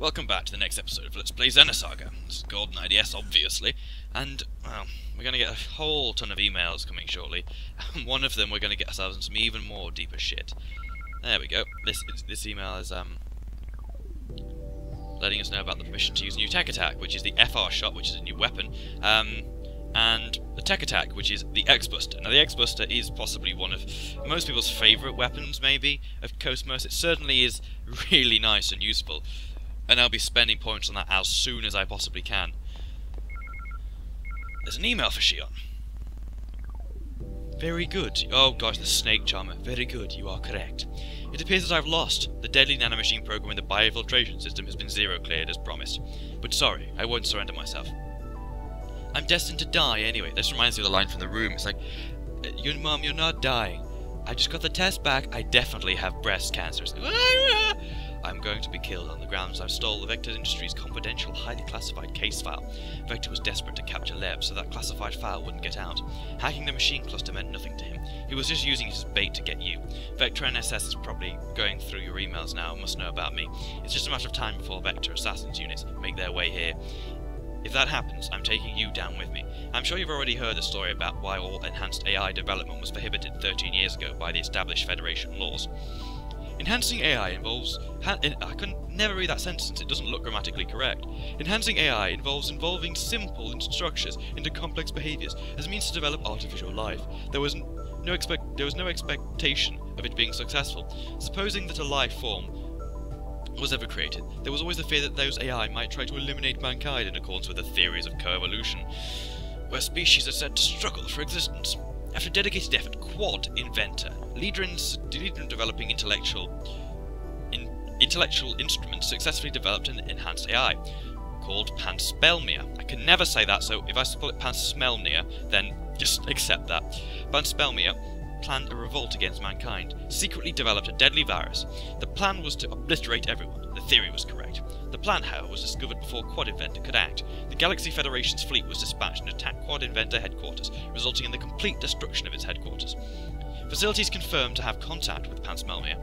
Welcome back to the next episode of Let's Play Xenosaga. This is Golden IDS, obviously, and, well, we're going to get a whole ton of emails coming shortly, and one of them we're going to get ourselves in some even more deeper shit. There we go. This email is, letting us know about the permission to use new tech attack, which is the FR shot, which is a new weapon, and the tech attack, which is the X-Buster. Now, the X-Buster is possibly one of most people's favourite weapons, maybe, of Cosmos. It certainly is really nice and useful, and I'll be spending points on that as soon as I possibly can. There's an email for Shion. Very good. Oh gosh, the snake charmer. Very good, you are correct. It appears that I've lost. The deadly nanomachine program in the biofiltration system has been zero cleared as promised. But sorry, I won't surrender myself. I'm destined to die anyway. This reminds me of the line from The Room. It's like, Mom, you're not dying. I just got the test back. I definitely have breast cancer. I'm going to be killed on the grounds I've stole the Vector Industries' confidential, highly classified case file. Vector was desperate to capture Leb, so that classified file wouldn't get out. Hacking the machine cluster meant nothing to him. He was just using it as bait to get you. Vector NSS is probably going through your emails now and must know about me. It's just a matter of time before Vector Assassins units make their way here. If that happens, I'm taking you down with me. I'm sure you've already heard the story about why all enhanced AI development was prohibited 13 years ago by the established Federation laws. Enhancing AI involves... I can never read that sentence, it doesn't look grammatically correct. Enhancing AI involves involving simple structures into complex behaviours as a means to develop artificial life. There was no expectation of it being successful. Supposing that a life form was ever created, there was always the fear that those AI might try to eliminate mankind in accordance with the theories of coevolution, where species are said to struggle for existence. After dedicated effort, Quad Inventor, leader in developing intellectual instruments, successfully developed an enhanced AI called Panspermia. I can never say that, so if I call it Panspermia, then just accept that. Panspermia planned a revolt against mankind, secretly developed a deadly virus. The plan was to obliterate everyone. The theory was correct. The plan, however, was discovered before Quad Inventor could act. The Galaxy Federation's fleet was dispatched and attacked Quad Inventor headquarters, resulting in the complete destruction of its headquarters. Facilities confirmed to have contact with Panspermia,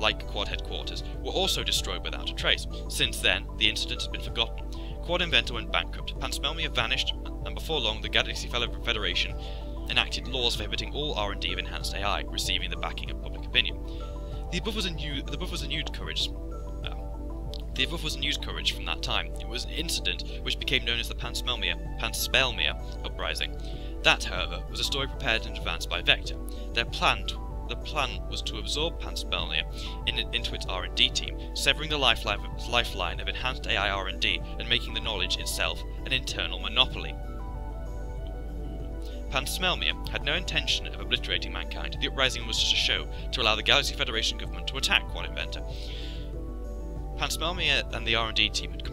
like Quad headquarters, were also destroyed without a trace. Since then, the incident has been forgotten. Quad Inventor went bankrupt, Panspermia vanished, and before long the Galaxy Federation enacted laws prohibiting all R&D of enhanced AI, receiving the backing of public opinion. The above was a news coverage from that time. It was an incident which became known as the Panspermia uprising. That, however, was a story prepared in advance by Vector. The plan was to absorb Panspermia into its R&D team, severing the lifeline of enhanced AI R&D and making the knowledge itself an internal monopoly. Panspermia had no intention of obliterating mankind. The uprising was just a show to allow the Galaxy Federation government to attack Quad Inventor. Panspermia and the R&D team had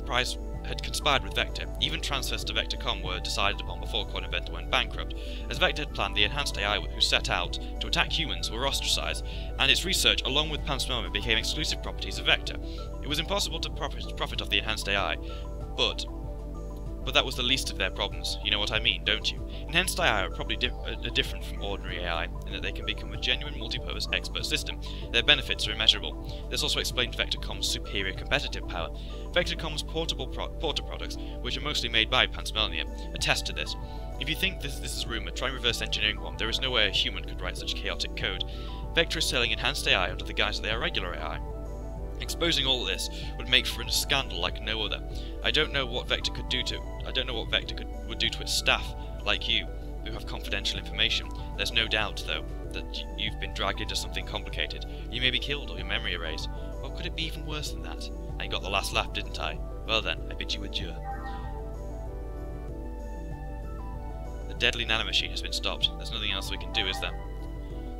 conspired with Vector. Even transfers to Vector.com were decided upon before Quad Inventor went bankrupt. As Vector had planned, the enhanced AI who set out to attack humans were ostracized, and its research, along with Panspermia, became exclusive properties of Vector. It was impossible to profit off the enhanced AI, but that was the least of their problems. You know what I mean, don't you? Enhanced AI are probably different from ordinary AI in that they can become a genuine multi-purpose expert system. Their benefits are immeasurable. This also explains Vector.com's superior competitive power. Vector.com's porter products, which are mostly made by Panspermia, attest to this. If you think this is rumour, try reverse engineering one. There is no way a human could write such chaotic code. Vector is selling enhanced AI under the guise that they are regular AI. Exposing all this would make for a scandal like no other. I don't know what Vector would do to its staff, like you, who have confidential information. There's no doubt, though, that you've been dragged into something complicated. You may be killed or your memory erased. Or could it be even worse than that? I got the last laugh, didn't I? Well then, I bid you adieu. The deadly nanomachine has been stopped. There's nothing else we can do, is there?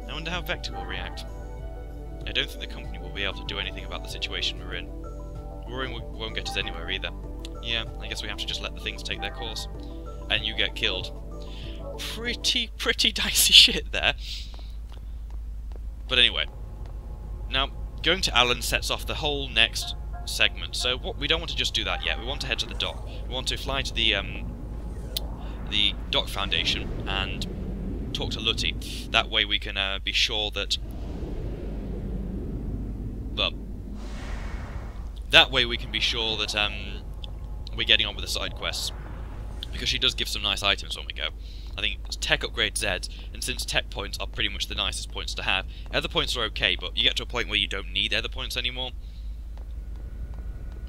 I wonder how Vector will react. I don't think the company will be able to do anything about the situation we're in. Worrying won't get us anywhere either. Yeah, I guess we have to just let the things take their course. And you get killed. Pretty dicey shit there. But anyway. Now, going to Alan sets off the whole next segment. So we don't want to just do that yet. We want to head to the dock. We want to fly to the dock foundation and talk to Lutty. That way we can be sure that That way we can be sure that we're getting on with the side quests, because she does give some nice items when we go. I think it's tech upgrade Zeds, and since tech points are pretty much the nicest points to have, other points are okay, but you get to a point where you don't need other points anymore.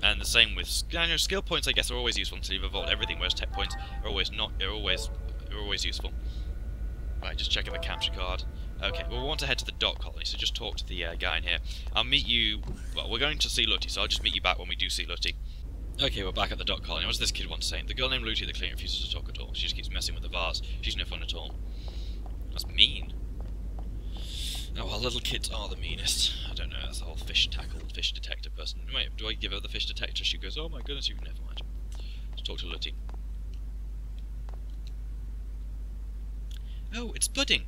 And the same with skill points. I guess are always useful until you've evolved everything, whereas tech points are always not. Are always useful. Right, just checking the capture card. Okay, well, we want to head to the dock colony, so just talk to the guy in here. I'll meet you. Well, we're going to see Lutty, so I'll just meet you back when we do see Lutty. Okay, we're back at the dock colony. What does this kid want to say? The girl named Lutty at the clinic refuses to talk at all. She just keeps messing with the vase. She's no fun at all. That's mean. Oh, well, little kids are the meanest. I don't know, that's the whole fish detector person. Wait, do I give her the fish detector? She goes, oh my goodness, you never mind. Let's talk to Lutty. Oh, it's pudding!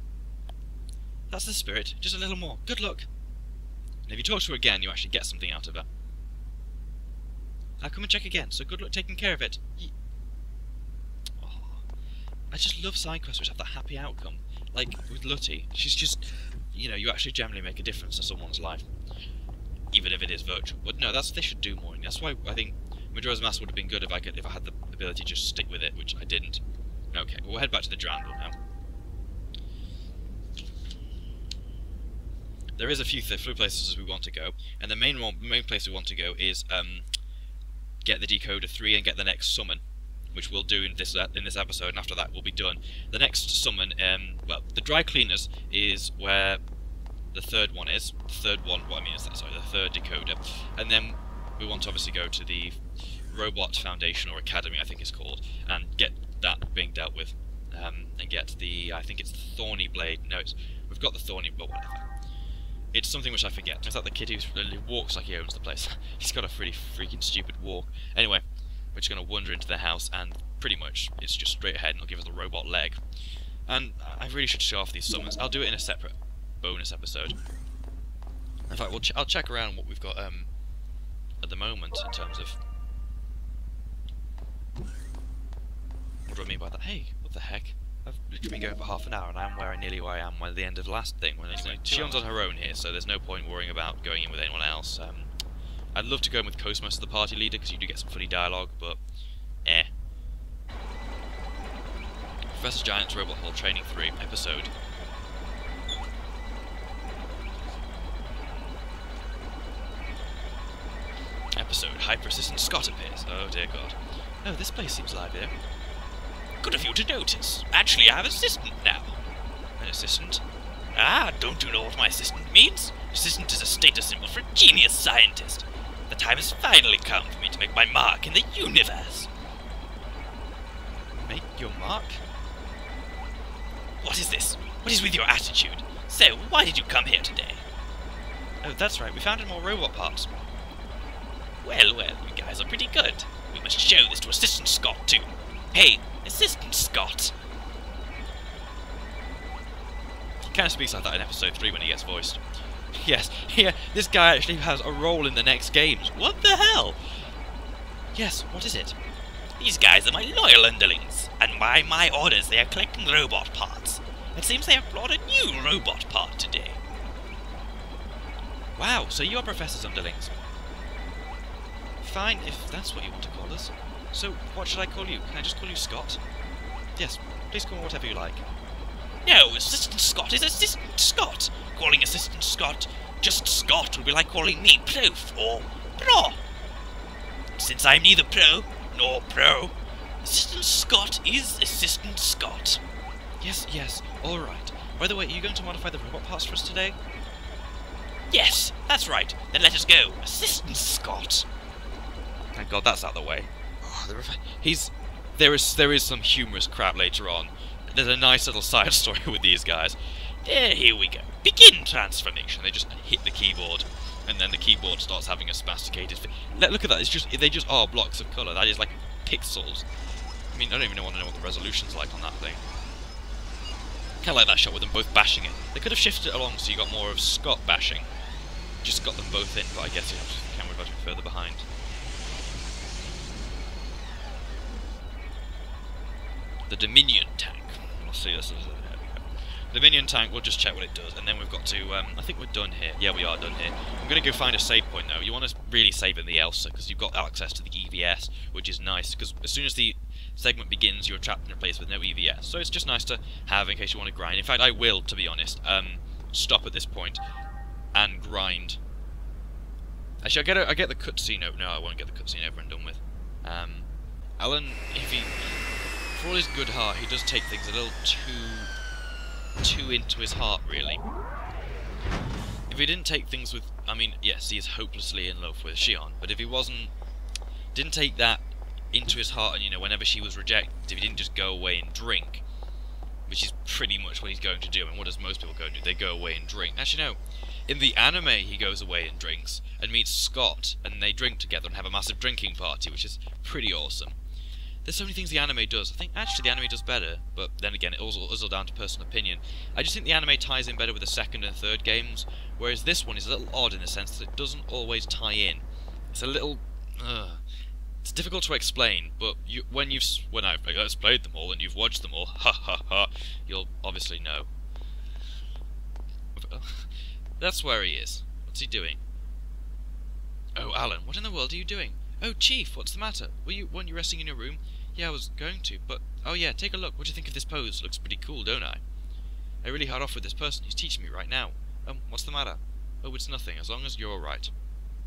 That's the spirit. Just a little more. Good luck! And if you talk to her again, you actually get something out of her. I'll come and check again, so good luck taking care of it. Oh, I just love side quests which have that happy outcome. Like, with Lutty, she's just... You know, you actually generally make a difference to someone's life, even if it is virtual. But no, they should do more. And that's why I think Majora's Mask would have been good if I had the ability to just stick with it, which I didn't. Okay, we'll head back to the Drandle now. There is a few places we want to go, and the main place we want to go is get the Decoder 3 and get the next summon, which we'll do in this episode, and after that we'll be done. The next summon, well, the dry cleaners is where the third one is. The third decoder. And then we want to obviously go to the Robot Foundation, or Academy I think it's called, and get that being dealt with. And get the, I think it's the Thorny Blade. No, we've got the Thorny, but whatever. It's something which I forget. It's like the kid who walks like he owns the place. He's got a pretty freaking stupid walk. Anyway, we're just going to wander into the house, and pretty much it's just straight ahead, and it'll give us the robot leg. And I really should show off these summons. I'll do it in a separate bonus episode. In fact, I'll check around what we've got at the moment in terms of... What do I mean by that? Hey, what the heck? I've literally been going for half an hour, and I'm nearly where I am at the end of the last thing. Shion's on her own here, so there's no point worrying about going in with anyone else. I'd love to go in with Cosmos as the party leader, because you do get some funny dialogue, but... Professor Giant's Robot Hall Training 3 episode. Hyper Assistant Scott appears. Oh dear God. Oh, this place seems lively. Good of you to notice. Actually, I have an assistant now. An assistant? Ah, don't you know what my assistant means? Assistant is a status symbol for a genius scientist. The time has finally come for me to make my mark in the universe. Make your mark? What is this? What is with your attitude? So, why did you come here today? Oh, that's right. We found more robot parts. Well, you guys are pretty good. We must show this to Assistant Scott, too. Hey, Assistant Scott! He kind of speaks like that in episode 3 when he gets voiced. Yes, here, this guy actually has a role in the next games. What the hell? Yes, what is it? These guys are my loyal underlings, and by my orders they are collecting robot parts. It seems they have brought a new robot part today. Wow, so you are Professor's underlings. Fine, if that's what you want to call us. So, what should I call you? Can I just call you Scott? Yes, please call me whatever you like. No, Assistant Scott is Assistant Scott. Calling Assistant Scott just Scott will be like calling me Prof or Pro. Since I'm neither Pro nor Pro, Assistant Scott is Assistant Scott. Yes, alright. By the way, are you going to modify the robot parts for us today? Yes, that's right. Then let us go, Assistant Scott. Thank God that's out of the way. Oh, there is some humorous crap later on. There's a nice little side story with these guys. Here we go. Begin transformation. They just hit the keyboard, and then the keyboard starts having a spasticated... Look at that. They just are blocks of colour. That is like pixels. I mean, I don't even want to know what the resolution's like on that thing. Kind of like that shot with them both bashing it. They could have shifted it along so you got more of Scott bashing. Just got them both in, but I guess you have to camera about further behind. The Dominion tank. We'll see this. There we go. The minion tank, we'll just check what it does, and then we've got to, I think we're done here. Yeah, we are done here. I'm going to go find a save point, though. You want to really save in the Elsa, because you've got access to the EVS, which is nice, because as soon as the segment begins, you're trapped in a place with no EVS. So it's just nice to have in case you want to grind. In fact, I will, to be honest, stop at this point and grind. Actually, I get the cutscene over. No, I won't get the cutscene over and done with. Alan, for all his good heart, he does take things a little too into his heart, really. If he didn't take things with, I mean, yes, he is hopelessly in love with Shion, but if he didn't take that into his heart, and you know, whenever she was rejected, if he didn't just go away and drink, which is pretty much what he's going to do. And what does most people go and do? They go away and drink. Actually, no. In the anime, he goes away and drinks, and meets Scott, and they drink together and have a massive drinking party, which is pretty awesome. There's so many things the anime does. I think actually the anime does better, but then again, it is all down to personal opinion. I just think the anime ties in better with the second and third games, whereas this one is a little odd in the sense that it doesn't always tie in. It's a little... it's difficult to explain, but when I've played them all and you've watched them all, ha ha ha, you'll obviously know. That's where he is. What's he doing? Oh, Alan, what in the world are you doing? Oh, Chief, what's the matter? Weren't you resting in your room? Yeah, I was going to, but... Oh yeah, take a look. What do you think of this pose? Looks pretty cool, don't I? I really hard off with this person. He's teaching me right now. What's the matter? Oh, it's nothing, as long as you're alright.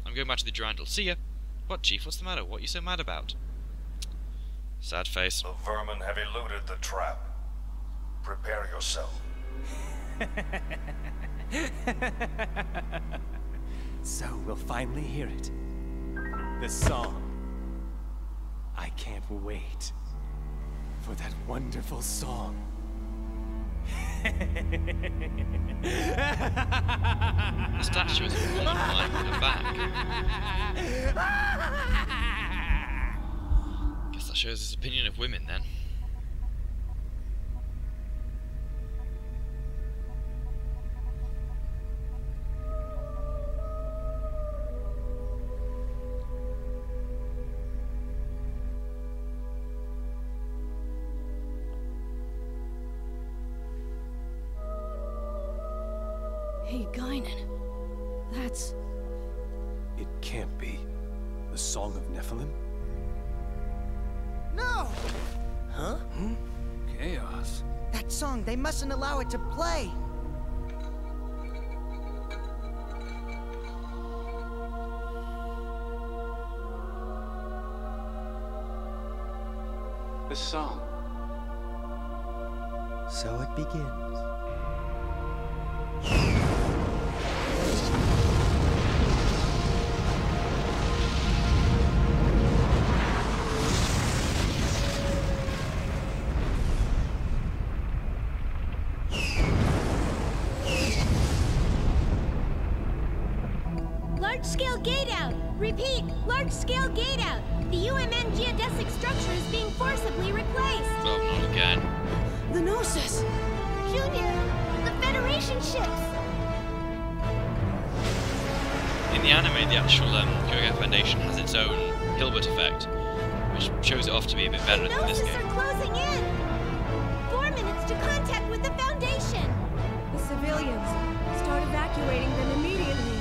I'm going back to the Durandal. See ya! What, Chief? What's the matter? What are you so mad about? Sad face. The vermin have eluded the trap. Prepare yourself. So we'll finally hear it. The song. I can't wait for that wonderful song. The statue is a woman lying on her back. Guess that shows his opinion of women then. Hey, Guinan. That's... It can't be. The Song of Nephilim? No! Huh? Chaos. That song, they mustn't allow it to play! The song. So it begins. Large-scale gate out! Repeat, large-scale gate out! The UMN geodesic structure is being forcibly replaced! Oh, not again. the Gnosis! Junior, the Federation ships! In the anime, the actual Xenosaga Foundation has its own Hilbert effect, which shows it off to be a bit better The than this Gnosis game. are closing in! 4 minutes to contact with the Foundation! The civilians. Start evacuating them immediately.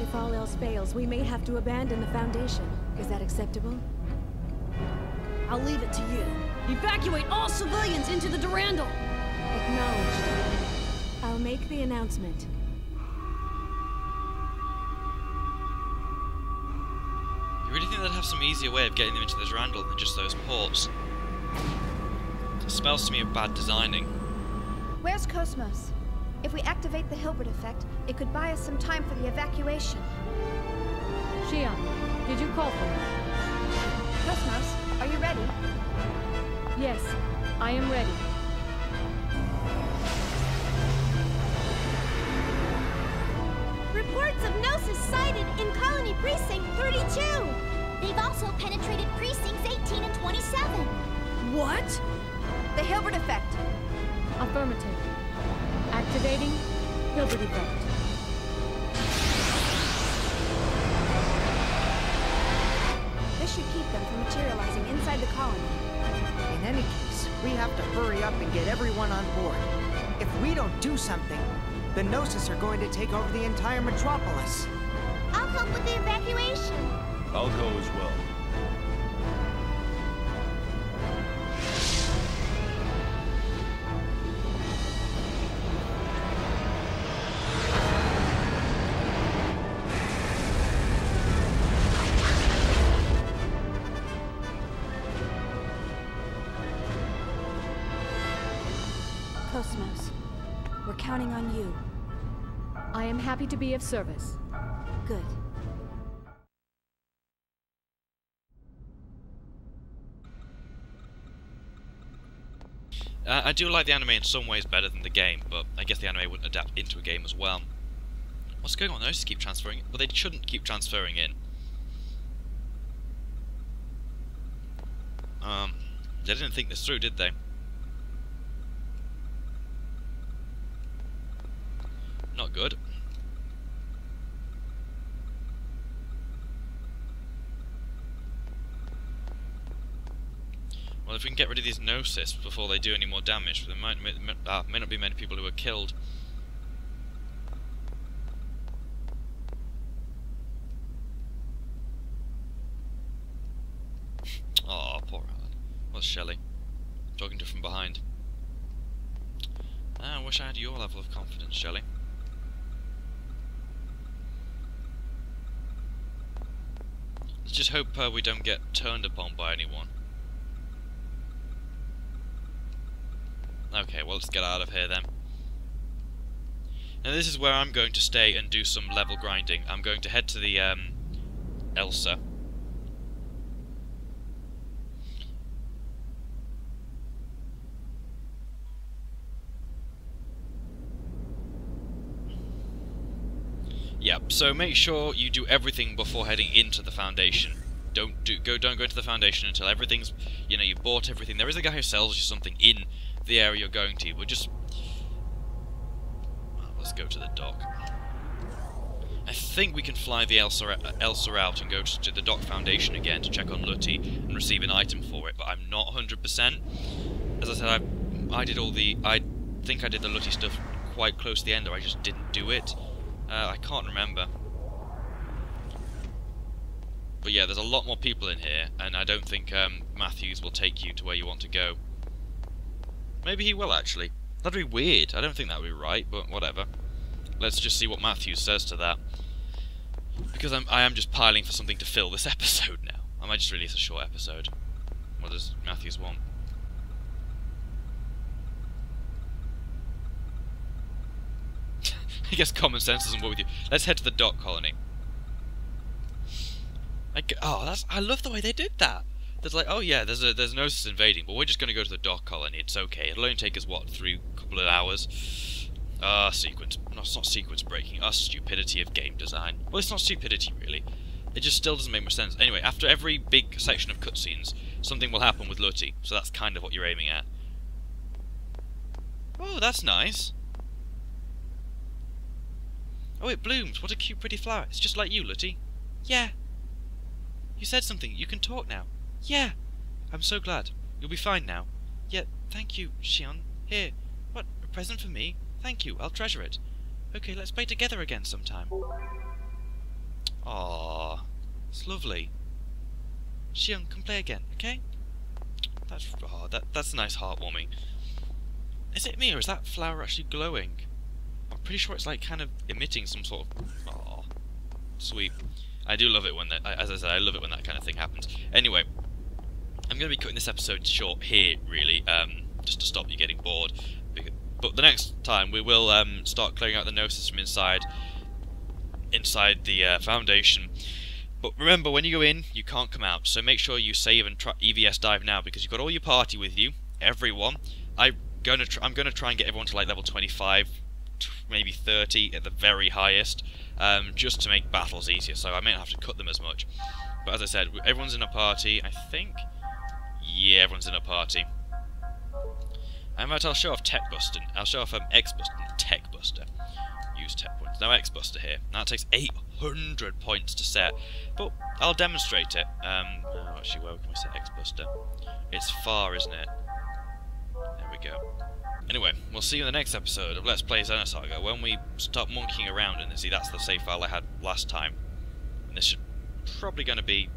If all else fails, we may have to abandon the Foundation. Is that acceptable? I'll leave it to you. Evacuate all civilians into the Durandal! Acknowledged. I'll make the announcement. You really think they'd have some easier way of getting them into the Durandal than just those ports? It smells to me of bad designing. Where's Cosmos? If we activate the Hilbert effect, it could buy us some time for the evacuation. Shion, did you call for me? Cosmos, are you ready? Yes, I am ready. Reports of Gnosis sighted in Colony Precinct 32! They've also penetrated Precincts 18 and 27. What? The Hilbert effect. Affirmative. Activating Hilbert effect. This should keep them from materializing inside the colony. In any case, we have to hurry up and get everyone on board. If we don't do something, the Gnosis are going to take over the entire metropolis. I'll help with the evacuation. I'll go as well. Cosmos, we're counting on you. I am happy to be of service. Good. I do like the anime in some ways better than the game, but I guess the anime wouldn't adapt into a game as well. What's going on? They just keep transferring. Well, they shouldn't keep transferring in. They didn't think this through, did they? Not good. Well, if we can get rid of these Gnosis before they do any more damage, there may not be many people who are killed. Oh, poor Alan. What's Shelley? Talking to her from behind. I wish I had your level of confidence, Shelley. Let's just hope we don't get turned upon by anyone. Okay, well, let's get out of here then. Now this is where I'm going to stay and do some level grinding. I'm going to head to the Elsa. Yep, so make sure you do everything before heading into the Foundation. Don't go into the Foundation until everything's, you know, you've bought everything. There is a guy who sells you something in the area you're going to, but just... Well, let's go to the dock. I think we can fly the Elsa out and go to the Dock Foundation again to check on Lutty and receive an item for it, but I'm not 100%. As I said, I think I did the Lutty stuff quite close to the end, or I just didn't do it. I can't remember. But yeah, there's a lot more people in here, and I don't think Matthews will take you to where you want to go. Maybe he will, actually. That'd be weird. I don't think that would be right, but whatever. Let's just see what Matthews says to that. Because I am just piling for something to fill this episode now. I might just release a short episode. What does Matthews want? I guess common sense doesn't work with you. Let's head to the dock colony. I love the way they did that. There's like, oh yeah, there's Gnosis invading, but we're just going to go to the dock colony. It's okay. It'll only take us, what, couple of hours? Sequence. No, it's not sequence breaking. Stupidity of game design. Well, it's not stupidity, really. It just still doesn't make much sense. Anyway, after every big section of cutscenes, something will happen with Lutty, so that's kind of what you're aiming at. Oh, that's nice. Oh, it blooms. What a cute, pretty flower. It's just like you, Lutty. Yeah. You said something. You can talk now. Yeah. I'm so glad. You'll be fine now. Yeah, thank you, Xion. Here. What? A present for me? Thank you. I'll treasure it. Okay, let's play together again sometime. Aww. It's lovely. Xion, come play again, okay? That's nice, heartwarming. Is it me, or is that flower actually glowing? I'm pretty sure it's like kind of emitting some sort of... Aww. Sweet. I do love it when that... As I said, I love it when that kind of thing happens. Anyway, I'm going to be cutting this episode short here, really, just to stop you getting bored. But the next time, we will start clearing out the Gnosis from inside the Foundation. But remember, when you go in, you can't come out. So make sure you save and try EVS dive now, because you've got all your party with you, everyone. I'm gonna try and get everyone to like level 25, maybe 30 at the very highest, just to make battles easier. So I may not have to cut them as much. But as I said, everyone's in a party, I think. Yeah, everyone's in a party. I'll show off Tech Buster. I'll show off X Buster and Tech Buster. Use tech points. Now X Buster here. Now it takes 800 points to set, but I'll demonstrate it. Oh, actually, where can we set X Buster? It's far, isn't it? There we go. Anyway, we'll see you in the next episode of Let's Play Xenosaga, when we stop monkeying around and see that's the save file I had last time. And this should probably going to be...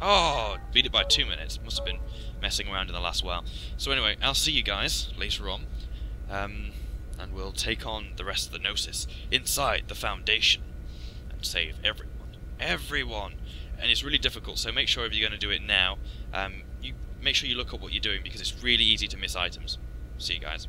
Oh, beat it by 2 minutes. Must have been messing around in the last while. So anyway, I'll see you guys later on. And we'll take on the rest of the Gnosis inside the Foundation and save everyone. Everyone! And it's really difficult, so make sure if you're going to do it now, you make sure you look up what you're doing, because it's really easy to miss items. See you guys.